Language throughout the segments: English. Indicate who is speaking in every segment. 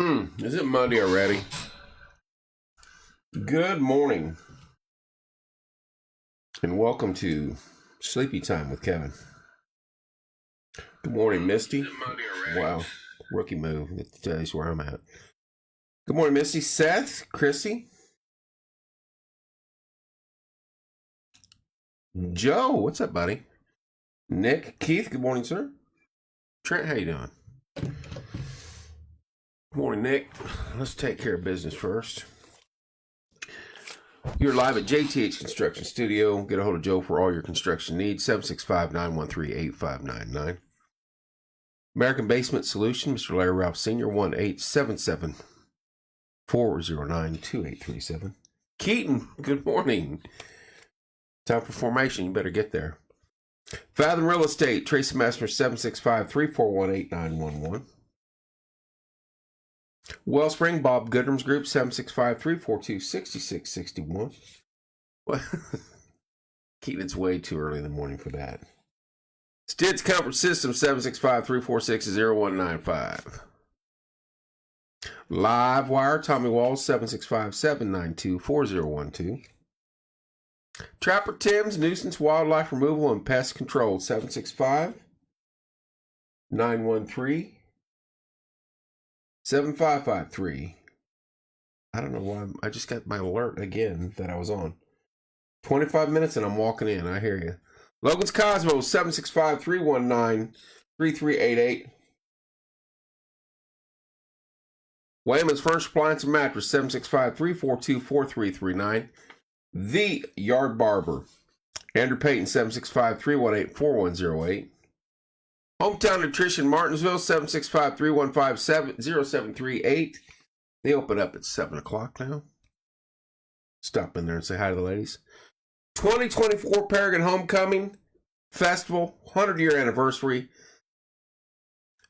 Speaker 1: Is it Monday already? Good morning, and welcome to Sleepy Time with Kevin. Good morning, Misty. Wow, rookie move. That tells you where I'm at. Good morning, Misty. Seth, Chrissy, Joe. What's up, buddy? Nick, Keith. Good morning, sir. Trent, how you doing? Good morning, Nick. Let's take care of business first. You're live at JTH Construction Studio. Get a hold of Joe for all your construction needs. 765-913-8599. American Basement Solution, Mr. Larry Ralph Sr., 1-877-409-2837. Keaton, good morning. Time for formation. You better get there. Fathom Real Estate, Tracy Master, 765-341-8911. Wellspring, Bob Goodrum's Group, 765-342-6661. Well, Keaton, it's way too early in the morning for that. Stitz Comfort System, 765-346-0195. Live Wire, Tommy Walls, 765-792-4012. Trapper Tim's, Nuisance Wildlife Removal and Pest Control, 765-913-7553. I don't know why. I just got my alert again that I was on. 25 minutes and I'm walking in. I hear you. Logan's Cosmos, 765-319-3388. Wayman's Furniture, Appliance and Mattress, 765-342-4339. The Yard Barber, Andrew Payton, 765-318-4108. Hometown Nutrition, Martinsville, 765-315-0738. They open up at 7 o'clock now. Stop in there and say hi to the ladies. 2024 Paragon Homecoming Festival, 100-year anniversary.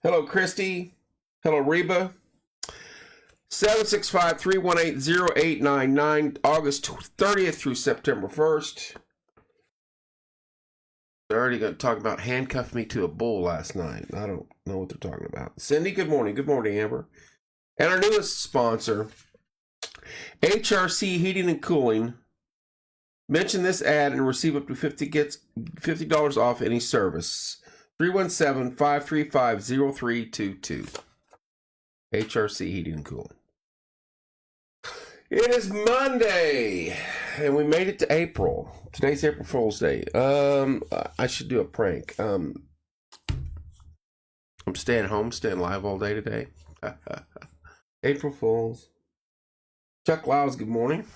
Speaker 1: Hello, Christy. Hello, Reba. 765-318-0899, August 30th through September 1st. They're already going to talk about handcuffed me to a bull last night. I don't know what they're talking about. Cindy, good morning. Good morning, Amber. And our newest sponsor, HRC Heating and Cooling. Mention this ad and receive up to $50 off any service. 317-535-0322. HRC Heating and Cooling. It is Monday, and we made it to April. Today's April Fool's Day. I should do a prank. I'm staying home, staying live all day today. April Fools. Chuck Lyles, good morning.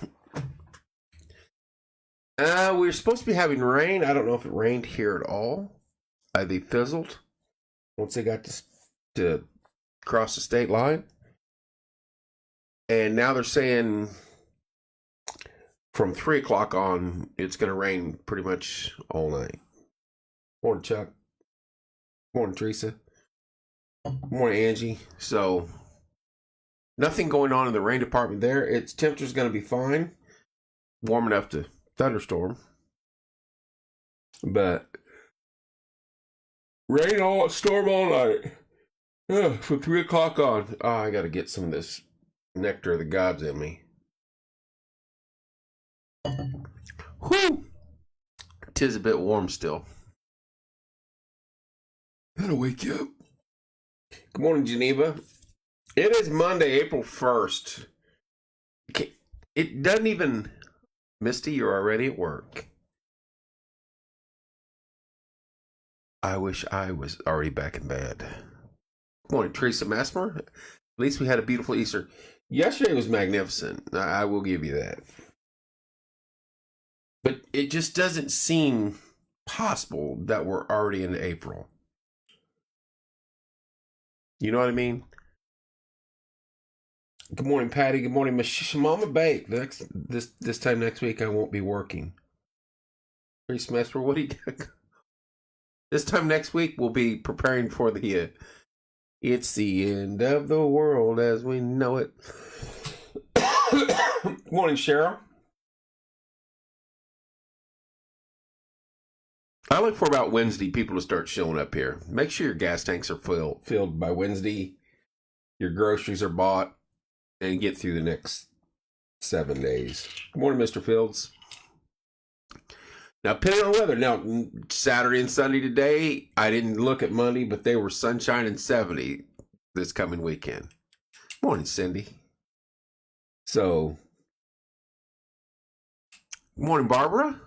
Speaker 1: We were supposed to be having rain. I don't know if it rained here at all. They fizzled once they got to cross the state line. And now they're saying from 3 o'clock on, it's going to rain pretty much all night. Morning, Chuck. Morning, Teresa. Morning, Angie. So, nothing going on in the rain department there. Its temperature's going to be fine. Warm enough to thunderstorm. But storm all night. From 3 o'clock on. Oh, I got to get some of this nectar of the gods in me. Whew! 'Tis a bit warm still. That'll wake you up. Good morning, Geneva. It is Monday, April 1st. It doesn't even... Misty, you're already at work. I wish I was already back in bed. Good morning, Teresa Massmer. At least we had a beautiful Easter. Yesterday was magnificent. I will give you that. But it just doesn't seem possible that we're already in April. You know what I mean? Good morning, Patty. Good morning, Miss Mama Bake. This time next week, I won't be working. Teresa Massmer, what do you got? This time next week, we'll be preparing for the... It's the end of the world as we know it. Good morning, Cheryl. I look for about Wednesday people to start showing up here. Make sure your gas tanks are filled by Wednesday. your groceries are bought, and get through the next 7 days. Good morning, Mr. Fields. Now, depending on weather. Now, Saturday and Sunday today, I didn't look at Monday, but they were sunshine and 70 this coming weekend. Morning, Cindy. So, morning, Barbara.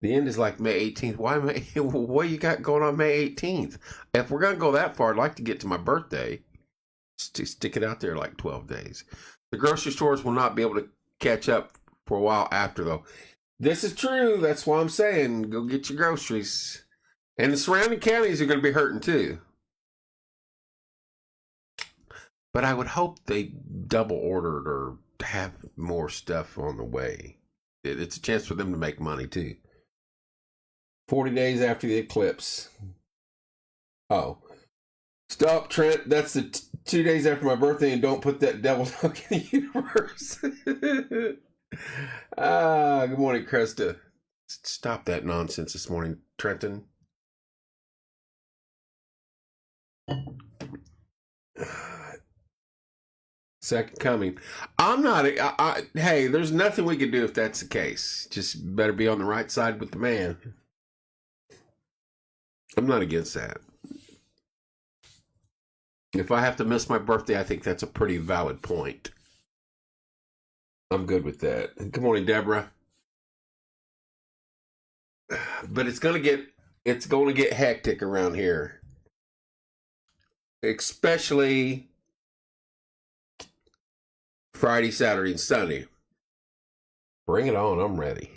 Speaker 1: The end is like May 18th. Why May? What you got going on May 18th? If we're going to go that far, I'd like to get to my birthday. Stick it out there like 12 days. The grocery stores will not be able to catch up for a while after, though. This is true. That's why I'm saying go get your groceries. And the surrounding counties are going to be hurting too. But I would hope they double ordered or have more stuff on the way. It's a chance for them to make money too. 40 days after the eclipse. Oh. Stop, Trent. That's the 2 days after my birthday, and don't put that devil dog in the universe. Good morning, Krista. Stop that nonsense this morning, Trenton. Second coming. I'm not. Hey, there's nothing we can do if that's the case. Just better be on the right side with the man. I'm not against that. If I have to miss my birthday, I think that's a pretty valid point. I'm good with that. Good morning, Deborah. But it's going to get hectic around here. Especially Friday, Saturday, and Sunday. Bring it on. I'm ready.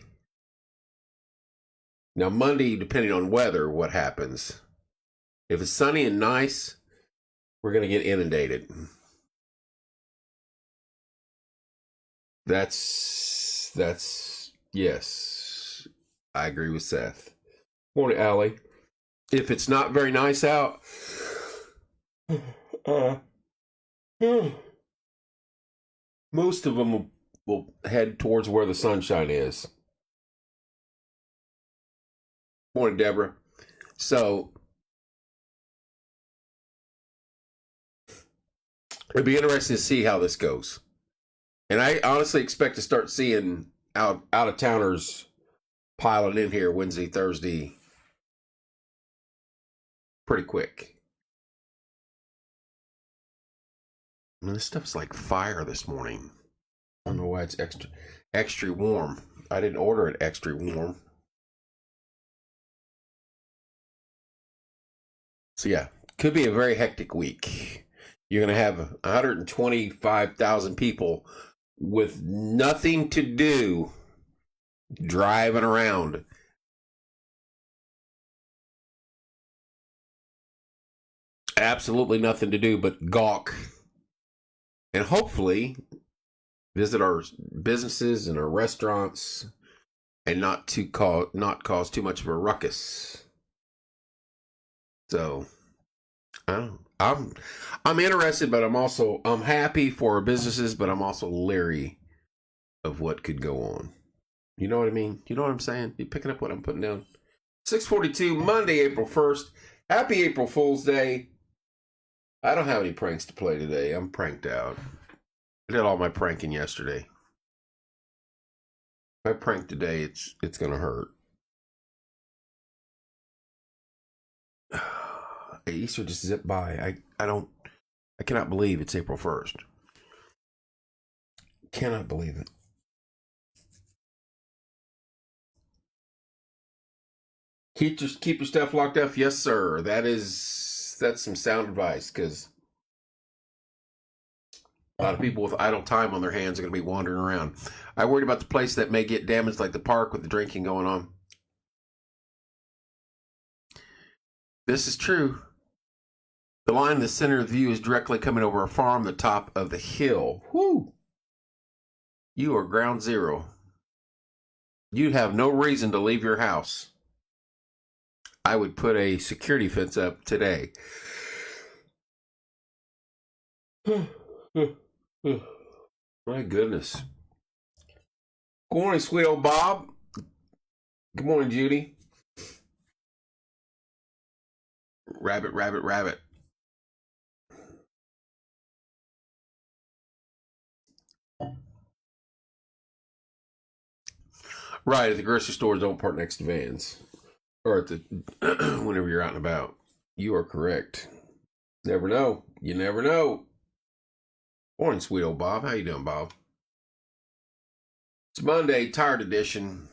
Speaker 1: Now, Monday, depending on weather, what happens. If it's sunny and nice, we're going to get inundated. That's, yes, I agree with Seth. Morning, Allie. If it's not very nice out, most of them will head towards where the sunshine is. Morning, Deborah. So, it'd be interesting to see how this goes. And I honestly expect to start seeing out-of-towners piling in here Wednesday, Thursday pretty quick. I mean, this stuff's like fire this morning. I don't know why it's extra warm. I didn't order it extra warm. So yeah, could be a very hectic week. You're going to have 125,000 people with nothing to do driving around. Absolutely nothing to do but gawk. And hopefully visit our businesses and our restaurants and not cause too much of a ruckus. So I'm interested, but I'm happy for our businesses, but I'm also leery of what could go on. You know what I mean? You know what I'm saying? You picking up what I'm putting down? 6:42, Monday, April 1st. Happy April Fool's Day. I don't have any pranks to play today. I'm pranked out. I did all my pranking yesterday. If I prank today, it's gonna hurt. Easter just zipped by. I cannot believe it's April 1st. Cannot believe it. Keep your stuff locked up. Yes, sir. That's some sound advice, because a lot of people with idle time on their hands are going to be wandering around. I worried about the place that may get damaged, like the park with the drinking going on. This is true. The line in the center of the view is directly coming over a farm, the top of the hill. Whoo! You are ground zero. You have no reason to leave your house. I would put a security fence up today. My goodness. Good morning, sweet old Bob. Good morning, Judy. Rabbit, rabbit, rabbit. Right, at the grocery store, don't park next to vans. Or at the whenever you're out and about. You are correct. Never know. You never know. Morning, sweet old Bob. How you doing, Bob? It's Monday, tired edition.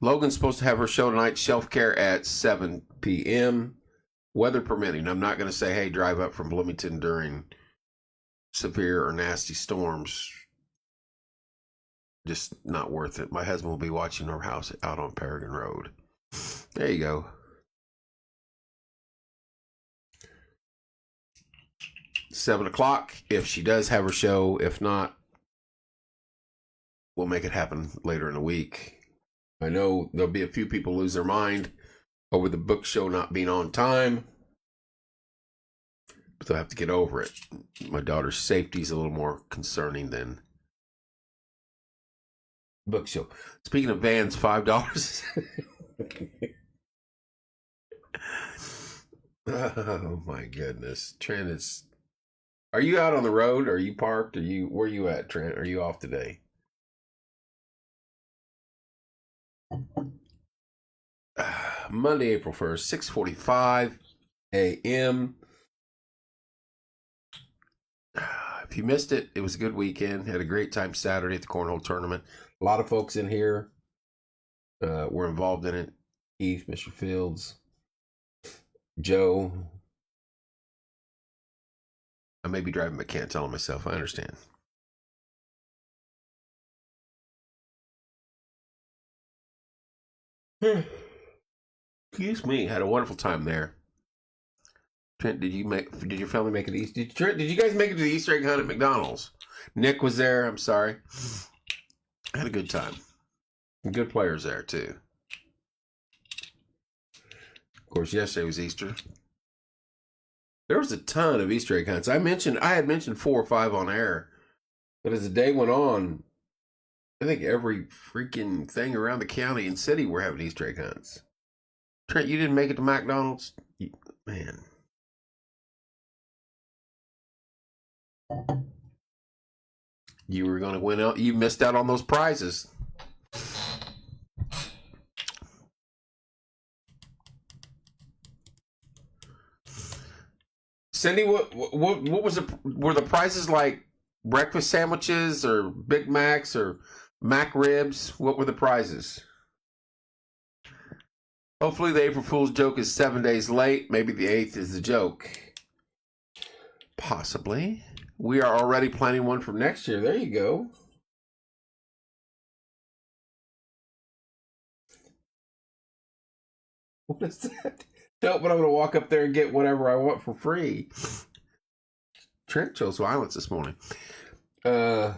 Speaker 1: Logan's supposed to have her show tonight, Shelf Care, at 7 p.m. Weather permitting. I'm not going to say, hey, drive up from Bloomington during severe or nasty storms. Just not worth it. My husband will be watching our house out on Peregrine Road. There you go. $7:00 if she does have her show. If not, we'll make it happen later in the week. I know there'll be a few people lose their mind over the book show not being on time, but they'll have to get over it. My daughter's safety is a little more concerning than book show. Speaking of vans, $5. Oh my goodness, Trent is. Are you out on the road? Are you parked? Where are you at, Trent? Are you off today? Monday, April 1st, 6:45 a.m. If you missed it, it was a good weekend. Had a great time Saturday at the Cornhole Tournament. A lot of folks in here were involved in it. Keith, Mr. Fields, Joe. I may be driving, but can't tell myself. I understand. Excuse me. Had a wonderful time there. Trent, did your family make it Easter? Did you guys make it to the Easter egg hunt at McDonald's? Nick was there. I'm sorry. Had a good time. Good players there too. Of course, yesterday was Easter. There was a ton of Easter egg hunts. I had mentioned 4 or 5 on air, but as the day went on, I think every freaking thing around the county and city were having Easter egg hunts. Trent, you didn't make it to McDonald's? Man. You were going to win out. You missed out on those prizes. Cindy, what was it? Were the prizes like breakfast sandwiches or Big Macs or Mac ribs? What were the prizes? Hopefully the April Fool's joke is 7 days late. Maybe the 8th is the joke. Possibly. We are already planning one for next year. There you go. What is that? No, but I'm going to walk up there and get whatever I want for free. Trent chose violence this morning. Right.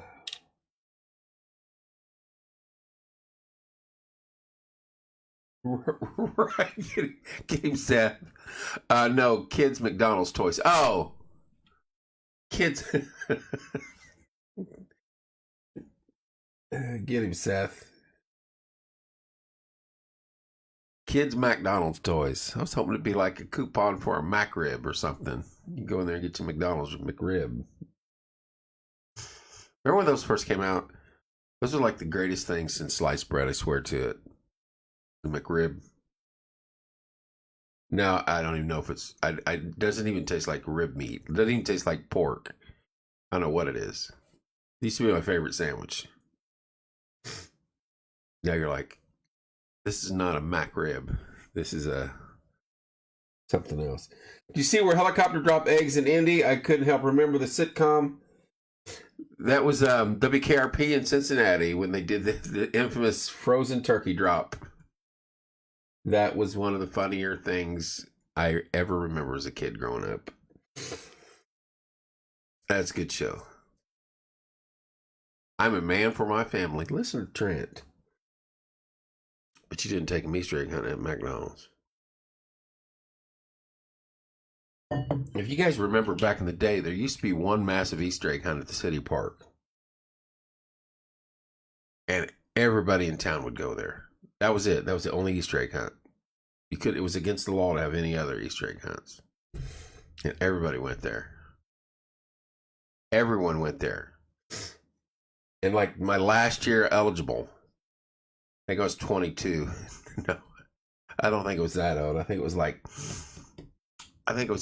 Speaker 1: Get him Seth. No, kids McDonald's toys. Oh. Kids. Get him, Seth. Kids McDonald's toys. I was hoping it'd be like a coupon for a Mac rib or something. You go in there and get your McDonald's McRib. Remember when those first came out? Those are like the greatest things since sliced bread, I swear to it. The McRib. No, I don't even know if it's. It doesn't even taste like rib meat. It doesn't even taste like pork. I don't know what it is. It used to be my favorite sandwich. Now you're like, this is not a Mac rib. This is something else. Do you see where helicopter drop eggs in Indy? I couldn't help remember the sitcom. That was WKRP in Cincinnati when they did the infamous frozen turkey drop. That was one of the funnier things I ever remember as a kid growing up. That's a good show. I'm a man for my family. Listen to Trent. But you didn't take a Easter egg hunt at McDonald's. If you guys remember back in the day, there used to be one massive Easter egg hunt at the city park. And everybody in town would go there. That was it. That was the only Easter egg hunt. It was against the law to have any other Easter egg hunts. And everybody went there. Everyone went there. And like my last year eligible, I think I was 22. No, I don't think it was that old. I think it was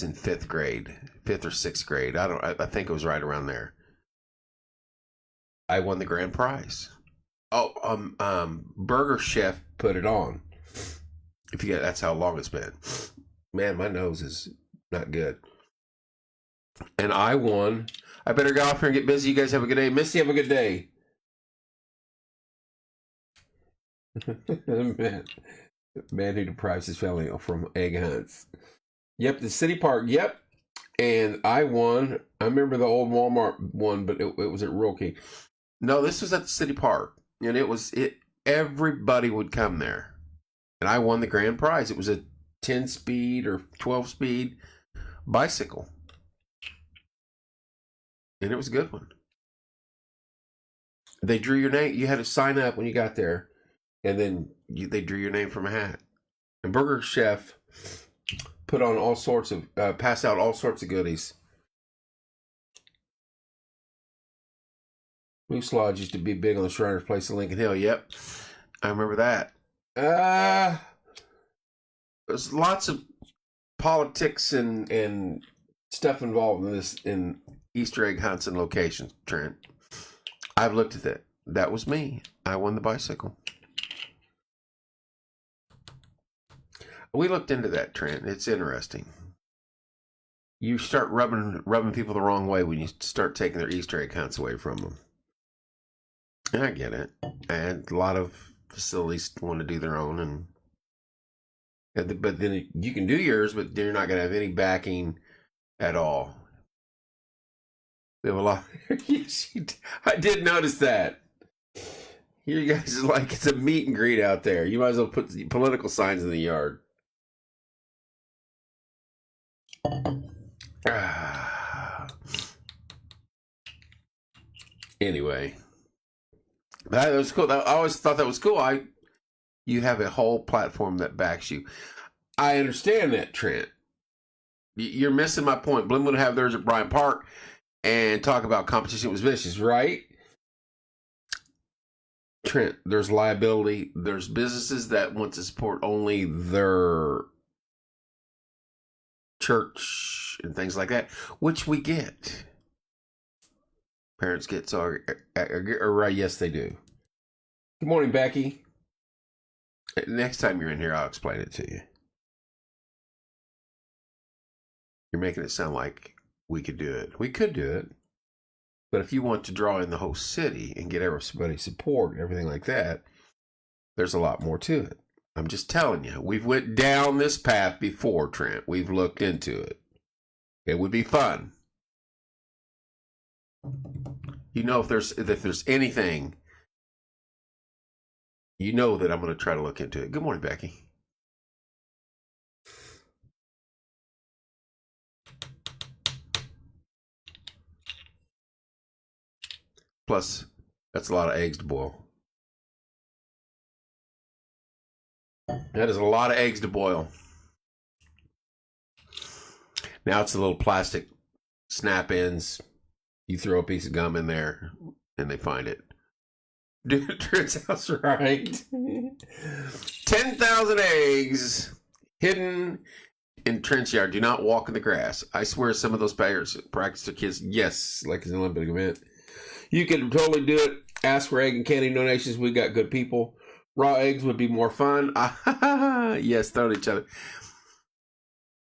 Speaker 1: in 5th grade, 5th or 6th grade. I think it was right around there. I won the grand prize. Burger Chef put it on. That's how long it's been. Man, my nose is not good. And I won. I better get off here and get busy. You guys have a good day. Missy, have a good day. Man who deprives his family from egg hunts. Yep, the city park. Yep. And I won. I remember the old Walmart one, but it was at Rilke. No, this was at the city park. And everybody would come there. And I won the grand prize. It was a 10-speed or 12-speed bicycle. And it was a good one. They drew your name. You had to sign up when you got there. And then they drew your name from a hat. And Burger Chef put on passed out all sorts of goodies. Moose Lodge used to be big on the Shriners Place in Lincoln Hill. Yep. I remember that. There's lots of politics and stuff involved in this, in Easter egg hunts and locations, Trent. I've looked at that. That was me. I won the bicycle. We looked into that, Trent. It's interesting. You start rubbing people the wrong way when you start taking their Easter egg hunts away from them. And I get it. And a lot of facilities want to do their own, but then you can do yours, but you're not going to have any backing at all. We have a lot. I did notice that. You guys are like, it's a meet and greet out there. You might as well put the political signs in the yard. Anyway, that was cool. I always thought that was cool. You have a whole platform that backs you. I understand that, Trent. You're missing my point. Blim would have theirs at Bryant Park and talk about competition was vicious, right? Trent, there's liability. There's businesses that want to support only their church and things like that, which we get. Parents get so, right? Yes, they do. Good morning, Becky. Next time you're in here, I'll explain it to you. You're making it sound like we could do it. We could do it. But if you want to draw in the whole city and get everybody's support and everything like that, there's a lot more to it. I'm just telling you, we've went down this path before, Trent. We've looked into it. It would be fun. You know, if there's anything, you know that I'm going to try to look into it. Good morning, Becky. Plus, that's a lot of eggs to boil. That is a lot of eggs to boil. Now it's the little plastic snap ends. You throw a piece of gum in there and they find it. Dude, turns out right. 10,000 eggs hidden in Trent's yard. Do not walk in the grass. I swear some of those parents practice their kids. Yes, like an Olympic event. You can totally do it. Ask for egg and candy donations. We got good people. Raw eggs would be more fun. Yes, throw at each other.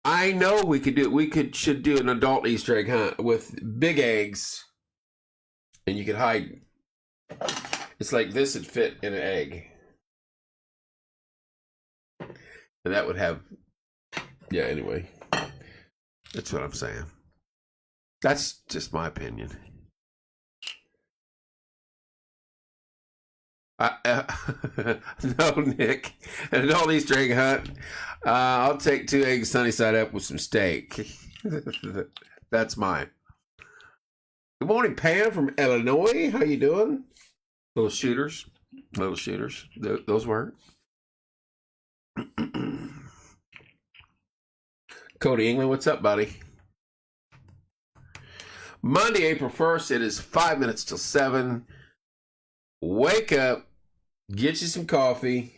Speaker 1: I know we could do it. Should do an adult Easter egg hunt with big eggs. And you could hide. It's like this would fit in an egg. And that would have, yeah, anyway. That's what I'm saying. That's just my opinion. No, Nick. An adult Easter egg hunt. I'll take 2 eggs sunny side up with some steak. That's mine. Good morning, Pam from Illinois. How you doing? Little shooters. Those work. Cody England, what's up, buddy? Monday, April 1st, it is 5 minutes till 7. Wake up, get you some coffee.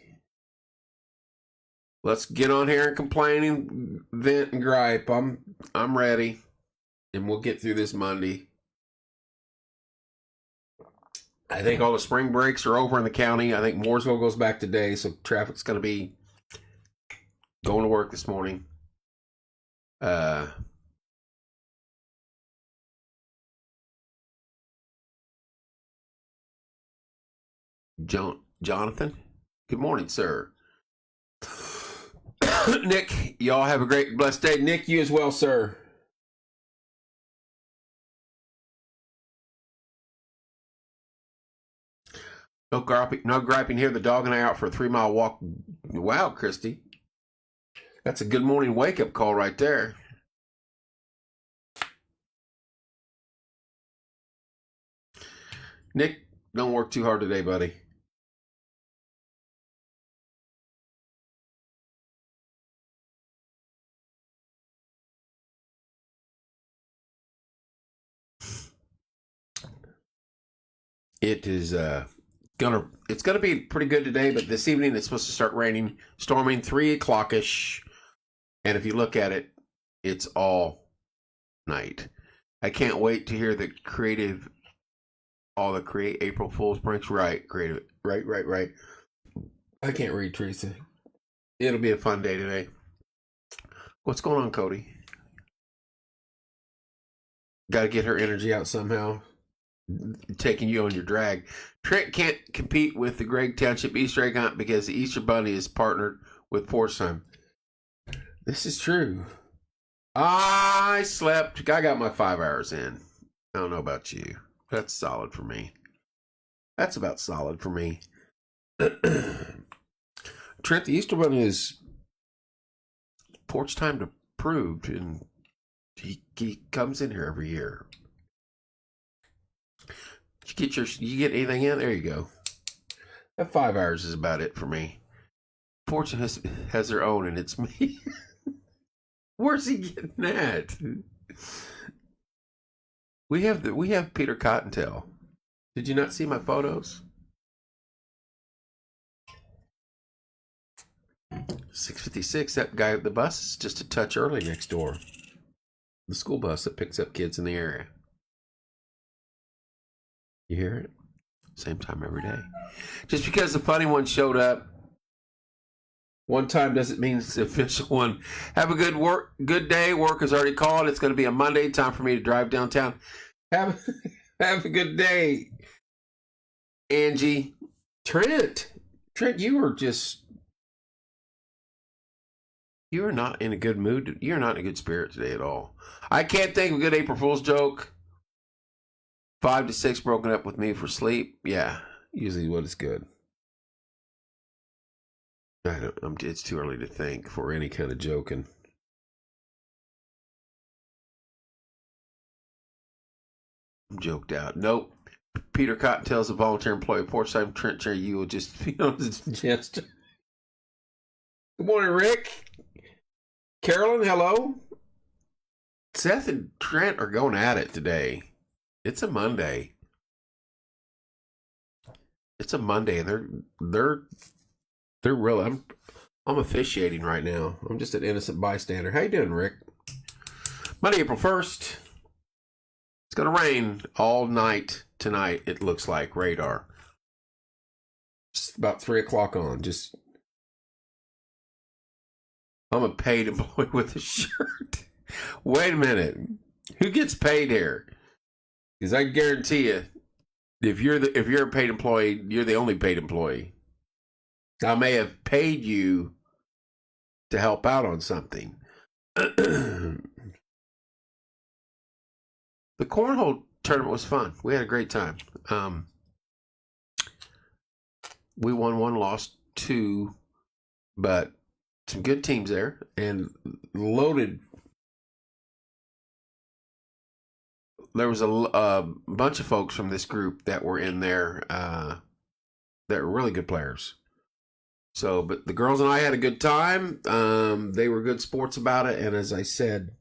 Speaker 1: Let's get on here and complain and vent and gripe. I'm ready, and we'll get through this Monday. I think all the spring breaks are over in the county. I think Mooresville goes back today, so traffic's going to be going to work this morning. Jonathan, good morning, sir. Nick, y'all have a great, blessed day. Nick, you as well, sir. No griping here. The dog and I out for a 3-mile walk. Wow, Christy. That's a good morning wake-up call right there. Nick, don't work too hard today, buddy. It's gonna be pretty good today, but this evening it's supposed to start raining, storming 3 o'clock-ish. And if you look at it, it's all night. I can't wait to hear the create April Fool's pranks. Right. I can't read, Teresa. It'll be a fun day today. What's going on, Cody? Got to get her energy out somehow. Taking you on your drag. Trent can't compete with the Gregg Township Easter egg hunt because the Easter Bunny is partnered with Porch Time. This is true. I slept. I got my 5 hours in. I don't know about you. That's solid for me. That's about solid for me. Trent, the Easter Bunny is Porch Time approved, and he comes in here every year. You get anything in? There you go. That 5 hours is about it for me. Fortune has their own, and it's me. Where's he getting that? We have Peter Cottontail. Did you not see my photos? 6:56. That guy at the bus is just a touch early next door. The school bus that picks up kids in the area. You hear it? Same time every day. Just because the funny one showed up one time doesn't mean it's the official one. Have a good day. Work is already called. It's going to be a Monday. Time for me to drive downtown. Have a good day, Angie. Trent, you are not in a good mood. You're not in a good spirit today at all. I can't think of a good April Fool's joke. 5 to 6 broken up with me for sleep. Yeah, usually what is good. It's too early to think for any kind of joking. I'm joked out. Nope. Peter Cottontail's a volunteer employee of Porch Time. Trent Cherry, you will just gesture. Good morning, Rick. Carolyn, hello. Seth and Trent are going at it today. It's a Monday. And they're real. I'm officiating right now. I'm just an innocent bystander. How you doing, Rick? Monday, April 1st. It's gonna rain all night tonight. It looks like radar. It's about 3 o'clock on. I'm a paid employee with a shirt. Wait a minute. Who gets paid here? Because I guarantee you, if you're a paid employee, you're the only paid employee. I may have paid you to help out on something. The cornhole tournament was fun. We had a great time. We won 1, lost 2, but some good teams there and loaded. There was a bunch of folks from this group that were in there that were really good players. So, but the girls and I had a good time. They were good sports about it, and as I said,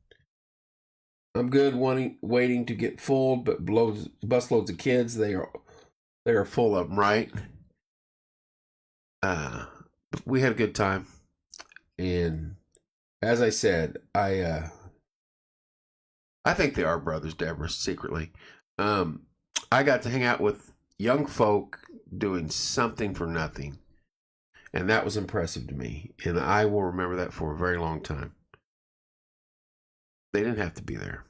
Speaker 1: I'm good waiting to get full, but busloads of kids. They are full of them, right? We had a good time, and as I said, I think they are brothers, Deborah, secretly. I got to hang out with young folk doing something for nothing, and that was impressive to me, and I will remember that for a very long time. They didn't have to be there.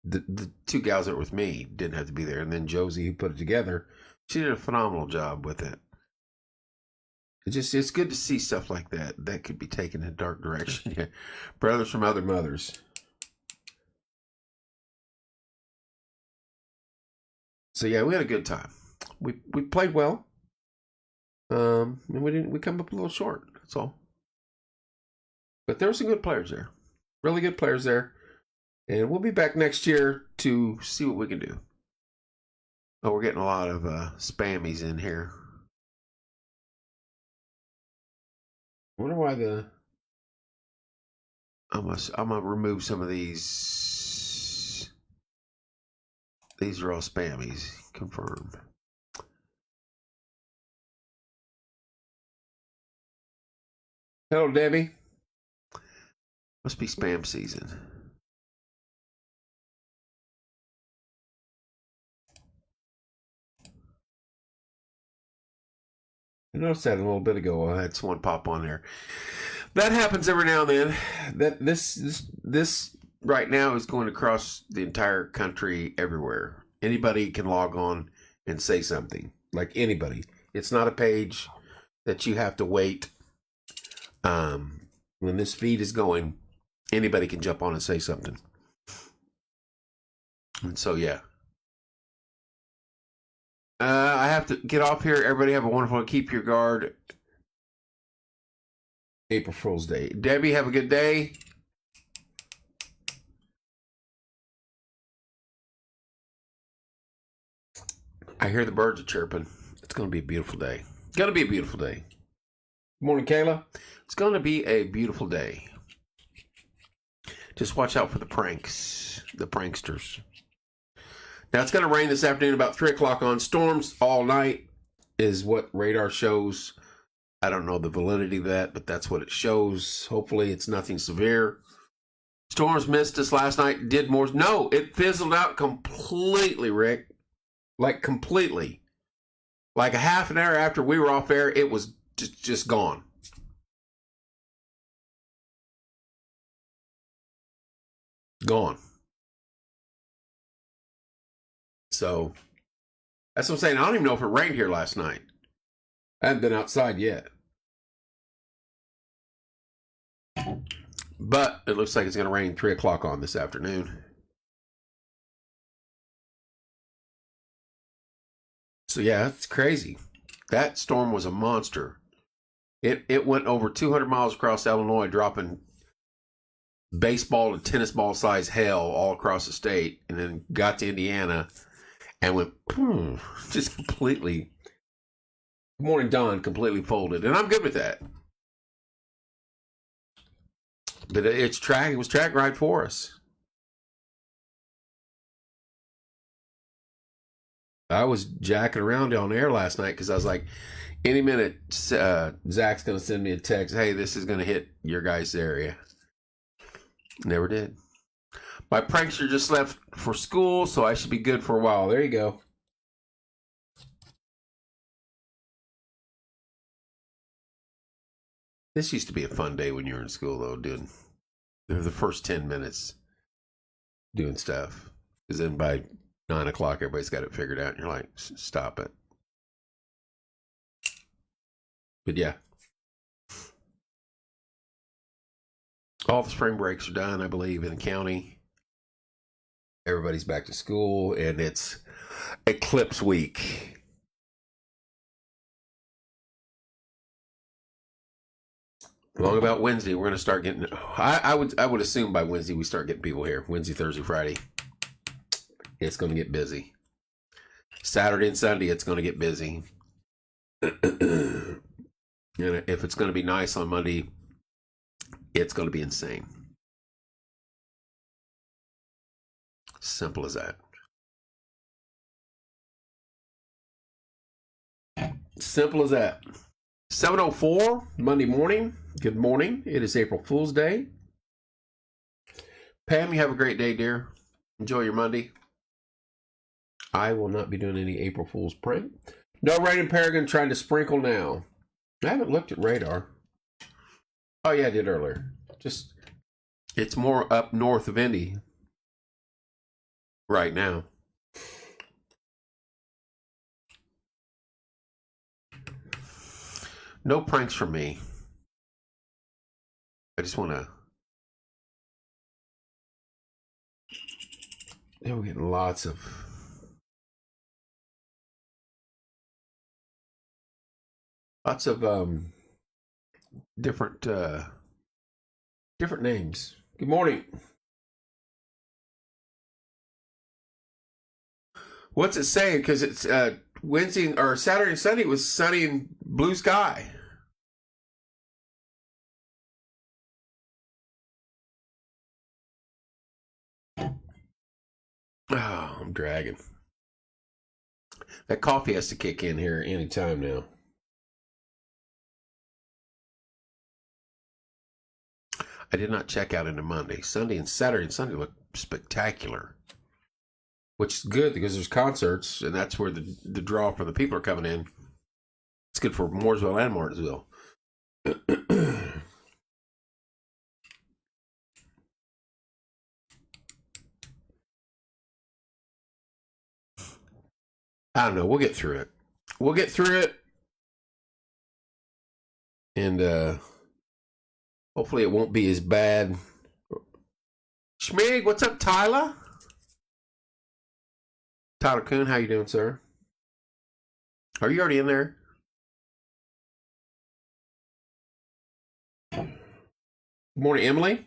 Speaker 1: The two gals that were with me didn't have to be there, and then Josie, who put it together, she did a phenomenal job with it. It's good to see stuff like that that could be taken in a dark direction. Yeah. Brothers from other mothers. So yeah, we had a good time. We played well. And we come up a little short. That's all. But there were some good players there. Really good players there. And we'll be back next year to see what we can do. Oh, we're getting a lot of spammies in here. I wonder why I'm gonna remove some of these. These are all spammies. Confirm. Hello, Debbie. Must be spam season. I noticed that a little bit ago. I had someone pop on there. That happens every now and then. That this right now is going across the entire country, everywhere. Anybody can log on and say something. Like anybody. It's not a page that you have to wait. When this feed is going, anybody can jump on and say something. And so, yeah. I have to get off here. Everybody have a wonderful Keep Your Guard April Fool's Day. Debbie, have a good day. I hear the birds are chirping. It's going to be a beautiful day. It's going to be a beautiful day. Good morning, Kayla. It's going to be a beautiful day. Just watch out for the pranks, the pranksters. Now, it's going to rain this afternoon about 3 o'clock on. Storms all night is what radar shows. I don't know the validity of that, but that's what it shows. Hopefully, it's nothing severe. Storms missed us last night. Did more. No, it fizzled out completely, Rick. Like, completely. Like a half an hour after we were off air, it was just gone. Gone. So, that's what I'm saying. I don't even know if it rained here last night. I haven't been outside yet. But it looks like it's going to rain 3 o'clock on this afternoon. So, yeah, it's crazy. That storm was a monster. It went over 200 miles across Illinois, dropping baseball and tennis ball size hail all across the state, and then got to Indiana and went just completely. Good morning, Don. Completely folded, and I'm good with that. But it was track right for us. I was jacking around on air last night because I was like, any minute, Zach's going to send me a text. Hey, this is going to hit your guys' area. Never did. My prankster just left for school, so I should be good for a while. There you go. This used to be a fun day when you were in school, though, doing the first 10 minutes doing stuff. Because then by 9 o'clock, everybody's got it figured out, and you're like, stop it. But yeah. All the spring breaks are done, I believe, in the county. Everybody's back to school, and it's eclipse week. Along about Wednesday, we're going to start getting. I would assume by Wednesday we start getting people here. Wednesday, Thursday, Friday. It's going to get busy. Saturday and Sunday, it's going to get busy. And if it's going to be nice on Monday, it's going to be insane. Simple as that. Simple as that. 7:04 Monday morning. Good morning. It is April Fool's Day. Pam, you have a great day, dear. Enjoy your Monday. I will not be doing any April Fool's prank. No rain in Paragon, trying to sprinkle now. I haven't looked at radar. Oh, yeah, I did earlier. Just, it's more up north of Indy right now. No pranks from me. I just want to... Yeah, we're getting lots of... different names. Good morning. What's it saying? Because it's Wednesday or Saturday and Sunday was sunny and blue sky. Oh, I'm dragging. That coffee has to kick in here any time now. I did not check out into Monday. Sunday and Saturday and Sunday look spectacular. Which is good because there's concerts, and that's where the draw for the people are coming in. It's good for Mooresville and Martinsville. I don't know. We'll get through it. And hopefully it won't be as bad. Schmig, what's up, Tyler? Tyler Kuhn, how you doing, sir? Are you already in there? Good morning, Emily.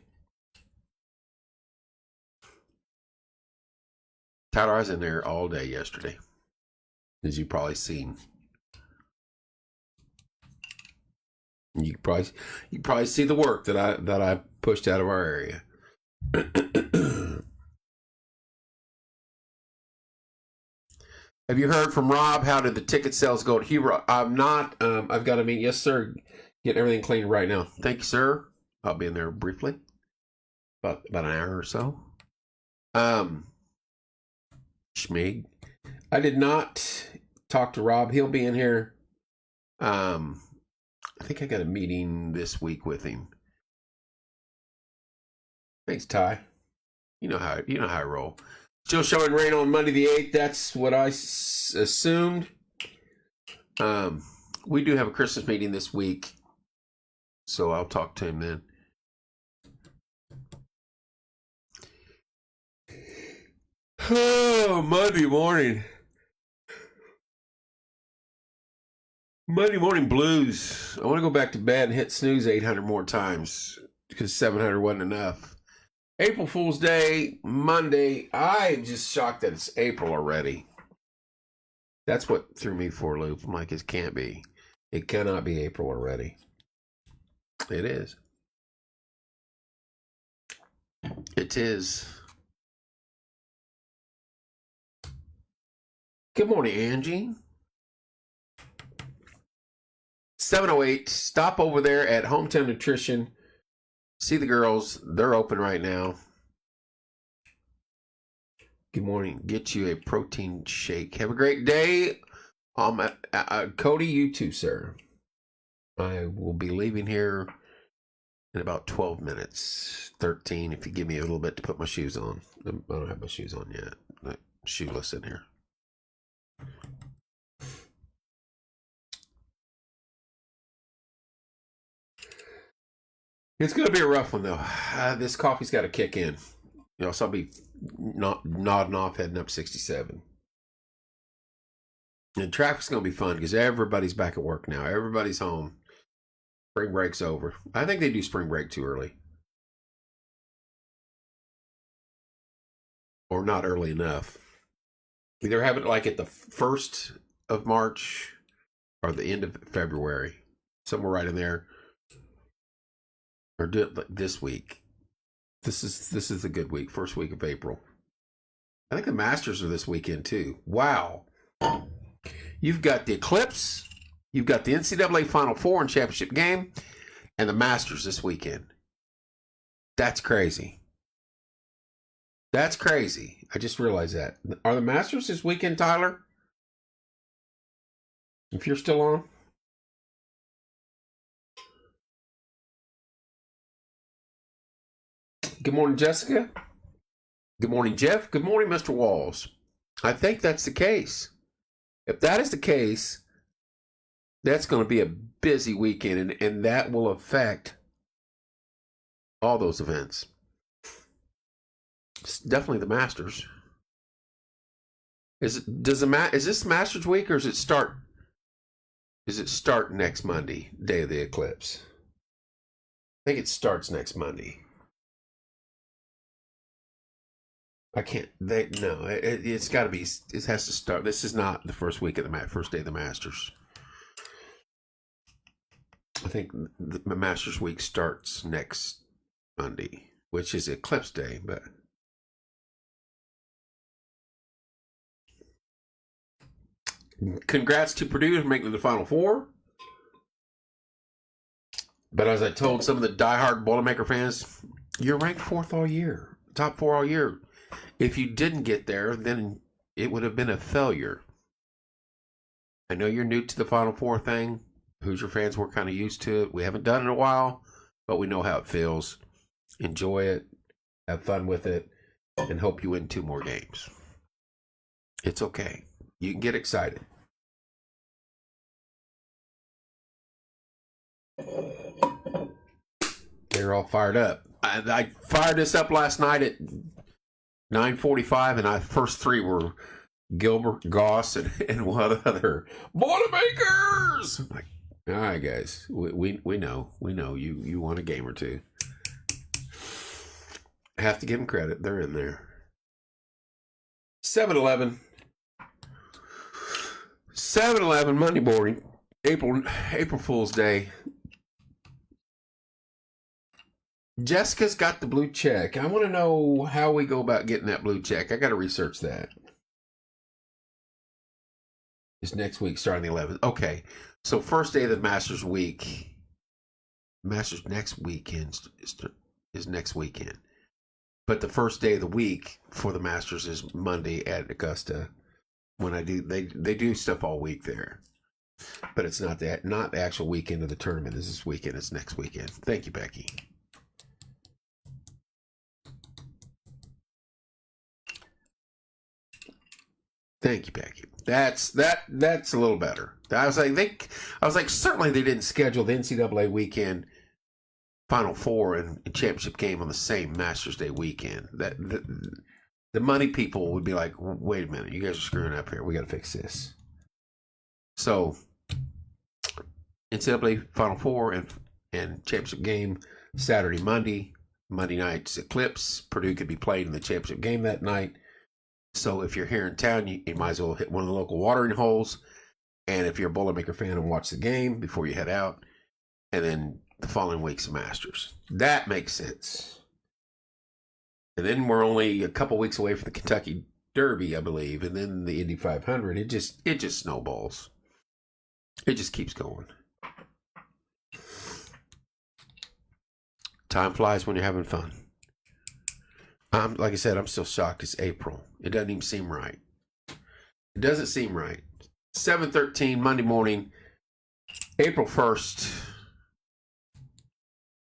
Speaker 1: Tyler, I was in there all day yesterday, as you've probably seen. You probably see the work that I pushed out of our area. Have you heard from Rob? How did the ticket sales go at Hero? I'm not. I've got to meet. Yes, sir. Get everything cleaned right now. Thank you, sir. I'll be in there briefly. About an hour or so. Schmig. I did not talk to Rob. He'll be in here. I think I got a meeting this week with him. Thanks, Ty. You know how I roll. Still showing rain on Monday the 8th. That's what I assumed. We do have a Christmas meeting this week, so I'll talk to him then. Oh, Monday morning. Monday morning blues. I want to go back to bed and hit snooze 800 more times because 700 wasn't enough. April Fool's Day, Monday. I'm just shocked that it's April already. That's what threw me for a loop. I'm like, it can't be. It cannot be April already. It is. It is. Good morning, Angie. 7:08. Stop over there at Hometown Nutrition. See the girls. They're open right now. Good morning. Get you a protein shake. Have a great day. Cody, you too, sir. I will be leaving here in about 12 minutes. 13 if you give me a little bit to put my shoes on. I don't have my shoes on yet. I'm shoeless in here. It's going to be a rough one, though. This coffee's got to kick in. So I'll be nodding off, heading up 67. And traffic's going to be fun because everybody's back at work now. Everybody's home. Spring break's over. I think they do spring break too early. Or not early enough. Either have it like at the 1st of March or the end of February. somewhere right in there, or do it like this week. This is a good week, first week of April. I think the Masters are this weekend too. Wow. You've got the Eclipse, you've got the NCAA Final Four and championship game, and the Masters this weekend. That's crazy. That's crazy. I just realized that. Are the Masters this weekend, Tyler? If you're still on? Good morning, Jessica. Good morning, Jeff. Good morning, Mr. Walls. I think that's the case. If that is the case, that's going to be a busy weekend, and that will affect all those events. It's definitely the Masters. Is this Masters week, or does it start? Does it start next Monday, day of the eclipse? I think it starts next Monday. I can't. It's got to be. It has to start. This is not the first week of the first day of the Masters. I think the Masters week starts next Monday, which is Eclipse Day. But congrats to Purdue for making the Final Four. But as I told some of the diehard Boilermaker fans, you're ranked fourth all year, top four all year. If you didn't get there, then it would have been a failure. I know you're new to the Final Four thing. Hoosier fans were kind of used to it. We haven't done it in a while, but we know how it feels. Enjoy it, have fun with it, and hope you win 2 more games. It's okay. You can get excited. They're all fired up. I fired this up last night at 9:45, and our first 3 were Gilbert, Goss, and one other. Boilermakers! I'm like, all right, guys, we know you won a game or 2. I have to give them credit; they're in there. 7-Eleven Monday morning, April Fool's Day. Jessica's got the blue check. I want to know how we go about getting that blue check. I got to research that. It's next week, starting the 11th. Okay, so first day of the Masters week. Masters next weekend is next weekend. But the first day of the week for the Masters is Monday at Augusta. When they do stuff all week there. But it's not the actual weekend of the tournament. Is this weekend. It's next weekend. Thank you, Becky. Thank you, Becky. That's a little better. I was like, certainly they didn't schedule the NCAA weekend Final Four and championship game on the same Masters Day weekend. That the money people would be like, wait a minute, you guys are screwing up here. We got to fix this. So NCAA Final Four and championship game Saturday, Monday night's Eclipse. Purdue could be played in the championship game that night. So if you're here in town, you might as well hit one of the local watering holes. And if you're a Boilermaker fan, and watch the game before you head out. And then the following week's the Masters. That makes sense. And then we're only a couple weeks away from the Kentucky Derby, I believe. And then the Indy 500. It just snowballs. It just keeps going. Time flies when you're having fun. Like I said, I'm still shocked it's April. It doesn't even seem right. It doesn't seem right. 7:13 Monday morning, April 1st.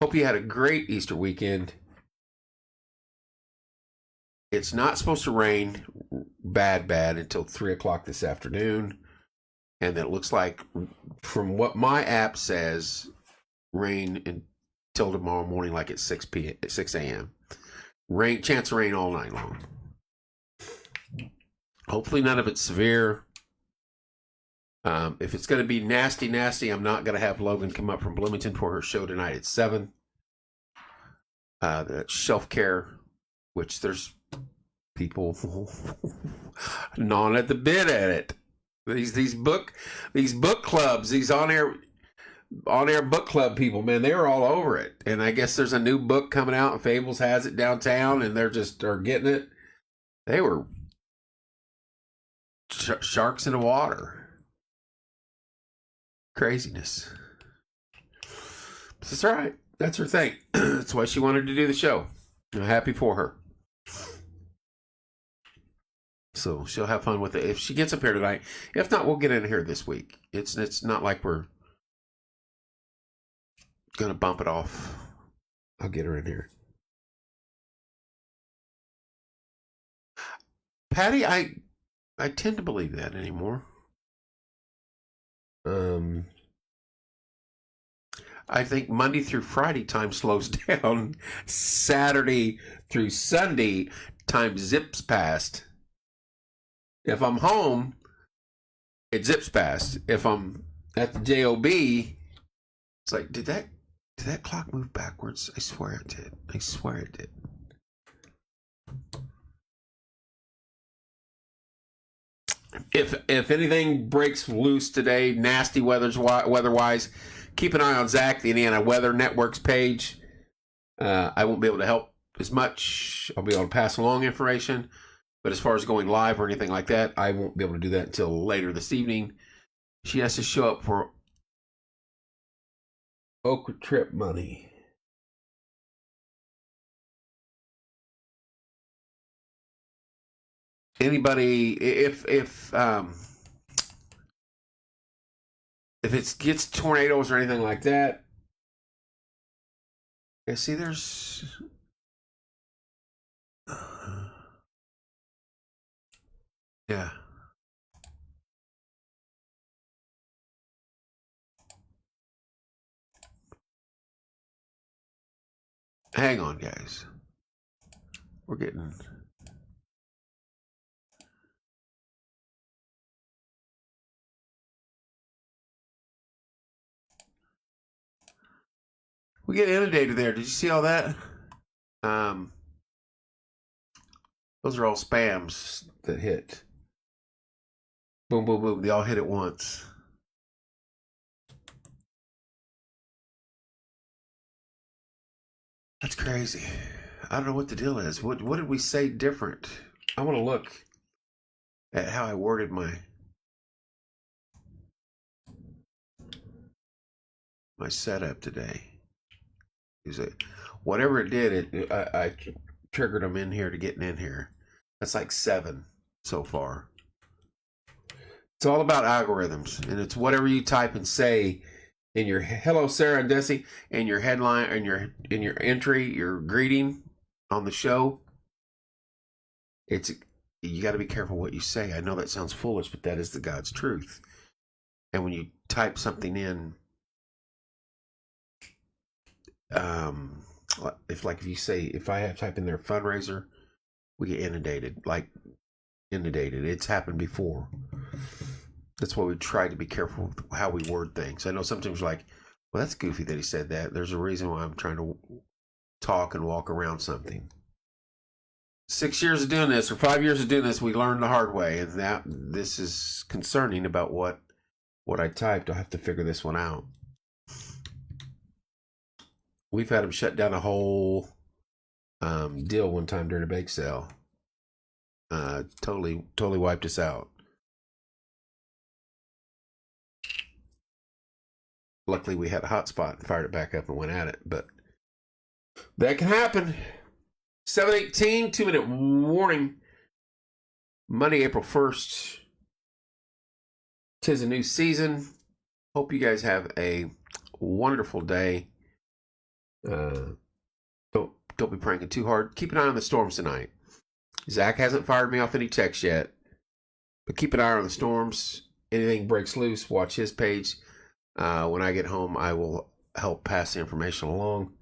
Speaker 1: Hope you had a great Easter weekend. It's not supposed to rain bad until 3 o'clock this afternoon. And it looks like, from what my app says, rain until tomorrow morning, like at 6 a.m. Rain, chance of rain all night long. Hopefully none of it's severe. If it's going to be nasty, I'm not going to have Logan come up from Bloomington for her show tonight at 7. The Shelf Care, which there's people gnawing at the bit at it. These book clubs, these on air. on-air book club people, man, they were all over it. And I guess there's a new book coming out, and Fables has it downtown, and are getting it. They were sharks in the water. Craziness. But it's all right. That's her thing. That's why she wanted to do the show. I'm happy for her. So she'll have fun with it if she gets up here tonight. If not, we'll get in here this week. It's not like we're gonna bump it off. I'll get her in here. Patty, I tend to believe that anymore. I think Monday through Friday time slows down. Saturday through Sunday time zips past. If I'm home, it zips past. If I'm at the JOB, it's like, did that clock move backwards? I swear it did. I swear it did. If anything breaks loose today, nasty weather-wise, keep an eye on Zach, the Indiana Weather Network's page. I won't be able to help as much. I'll be able to pass along information. But as far as going live or anything like that, I won't be able to do that until later this evening. She has to show up for Okra trip money. Anybody, if it gets tornadoes or anything like that, yeah, see, there's yeah. Hang on, guys. We're getting... We get inundated there. Did you see all that? Those are all spams that hit. Boom, boom, boom. They all hit at once. That's crazy. I don't know what the deal is. What did we say different? I want to look at how I worded my setup today. Whatever it did, I triggered them in here to getting in here. That's like 7 so far. It's all about algorithms, and it's whatever you type and say in your hello Sarah and Desi, in your headline, in your entry, your greeting on the show. You got to be careful what you say. I know that sounds foolish, but that is the God's truth. And when you type something in, if you say, if I have typed in their fundraiser, we get inundated. It's happened before. That's why we try to be careful with how we word things. I know sometimes you're like, well, that's goofy that he said that. There's a reason why I'm trying to talk and walk around something. 6 years of doing this, or 5 years of doing this, we learned the hard way. And this is concerning about what I typed. I'll have to figure this one out. We've had them shut down a whole deal one time during a bake sale. Totally wiped us out. Luckily, we had a hotspot and fired it back up and went at it. But that can happen. 7:18, 2-minute warning. Monday, April 1st. 'Tis a new season. Hope you guys have a wonderful day. Don't be pranking too hard. Keep an eye on the storms tonight. Zach hasn't fired me off any texts yet, but keep an eye on the storms. Anything breaks loose, watch his page. When I get home, I will help pass the information along.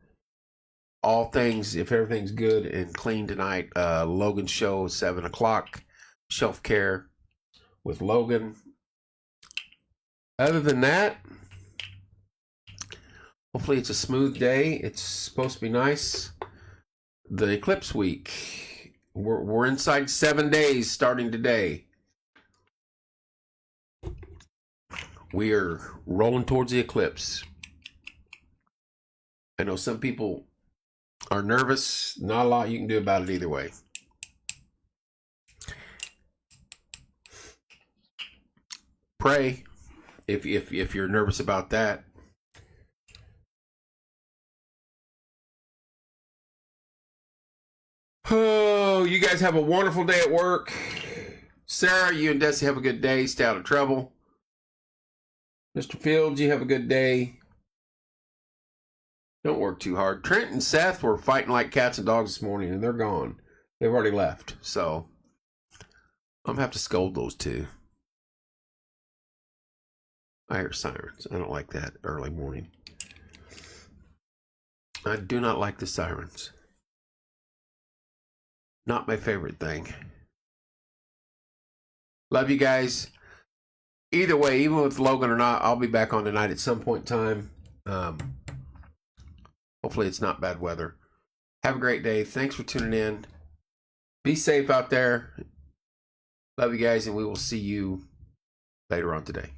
Speaker 1: All things, if everything's good and clean tonight, Logan's show 7 o'clock. Shelf care with Logan. Other than that, hopefully it's a smooth day. It's supposed to be nice. The eclipse week. We're inside 7 days starting today. We are rolling towards the eclipse. I know some people are nervous. Not a lot you can do about it either way. Pray if you're nervous about that. Oh, you guys have a wonderful day at work. Sarah, you and Desi have a good day. Stay out of trouble. Mr. Fields, you have a good day. Don't work too hard. Trent and Seth were fighting like cats and dogs this morning, and they're gone. They've already left. So I'm going to have to scold those two. I hear sirens. I don't like that early morning. I do not like the sirens. Not my favorite thing. Love you guys. Either way, even with Logan or not, I'll be back on tonight at some point in time. Hopefully it's not bad weather. Have a great day. Thanks for tuning in. Be safe out there. Love you guys, and we will see you later on today.